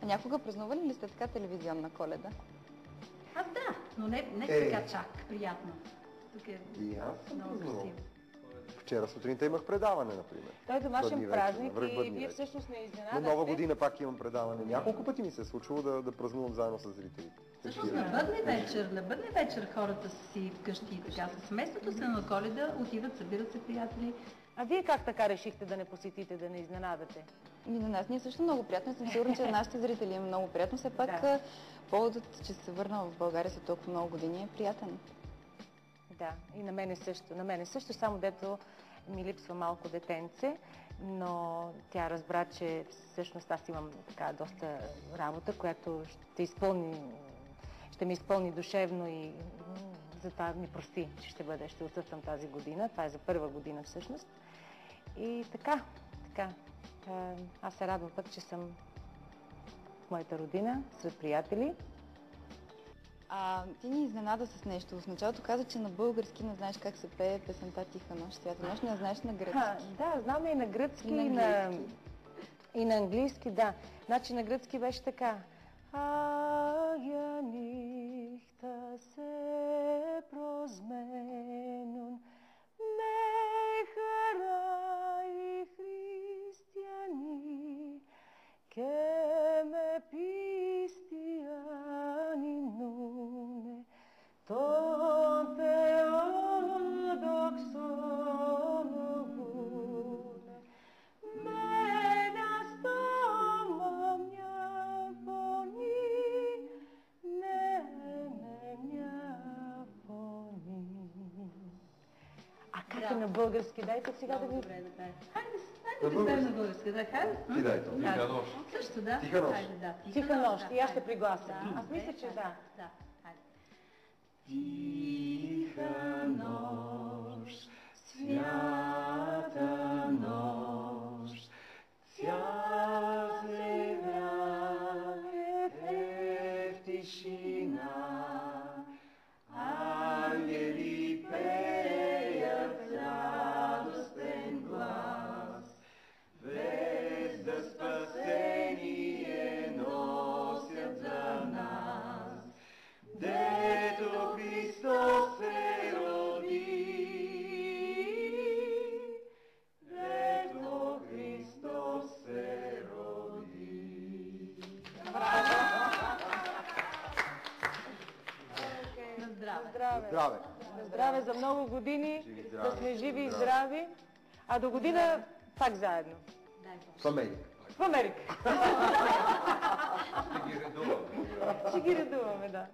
А някога празнували ли сте така телевизионна Коледа? Аз да, но не така чак приятно. Тук е И аз съм много празнувал. красиво. Вчера сутринта имах предаване, например. Той е домашен празник и вие вечер. всъщност не изненадахте. На Нова година пак имам предаване. Няколко пъти ми се е случвало да празнувам заедно с зрителите. Всъщност на бъдни вечер хората си вкъщи и така с семейството се, на Коледа отиват, събират се приятели. А вие как така решихте да не посетите, да не изненадате? На нас ни е също много приятно. Съм сигурна, че нашите зрители е много приятно. Все пак поводът, че се върна в България след толкова много години е приятен. Да, и на мене също. На мене също, само дето ми липсва малко детенце, но тя разбра, че всъщност аз имам така доста работа, която ще ми изпълни душевно и затова ми прости, че ще отсъствам тази година. Това е за първа година всъщност. И така. Аз се радвам пък, че съм в моята родина, сред приятели. Ти ни изненада с нещо. В началото каза, че на български не знаеш как се пее песента Тиха нощ, свята нощ, не знаеш на гръцки. Да, знам и на гръцки, и на английски, да. Значи на гръцки беше така. Агия нихта се прозменун, ме хараи християни, ке ме пистияни нуне, тонте адоксоногуне, мене стомам няпони, не няпони. А как е на български? Дайте сега да ви... Добре, да пеем. Хайде да пеем на български, да, хайде. Ти дай то. Тиха нощ. Също, да. Тиха нощ. Тиха нощ. И аз ще приглася. Аз мисля, че да. Да, хайде. Тиха нощ, свята нощ, цял земя е в тишина, ангели пеят с радостен глас, вест спасение носят за нас, дето Христос се роди, дето Христос се роди. На здраве. Здраве! Здраве за много години, да сме живи и здрави, а до година пак заедно. Дай Боже. В Америка. В Америка. Ще ги редуваме. Ще ги редуваме, да.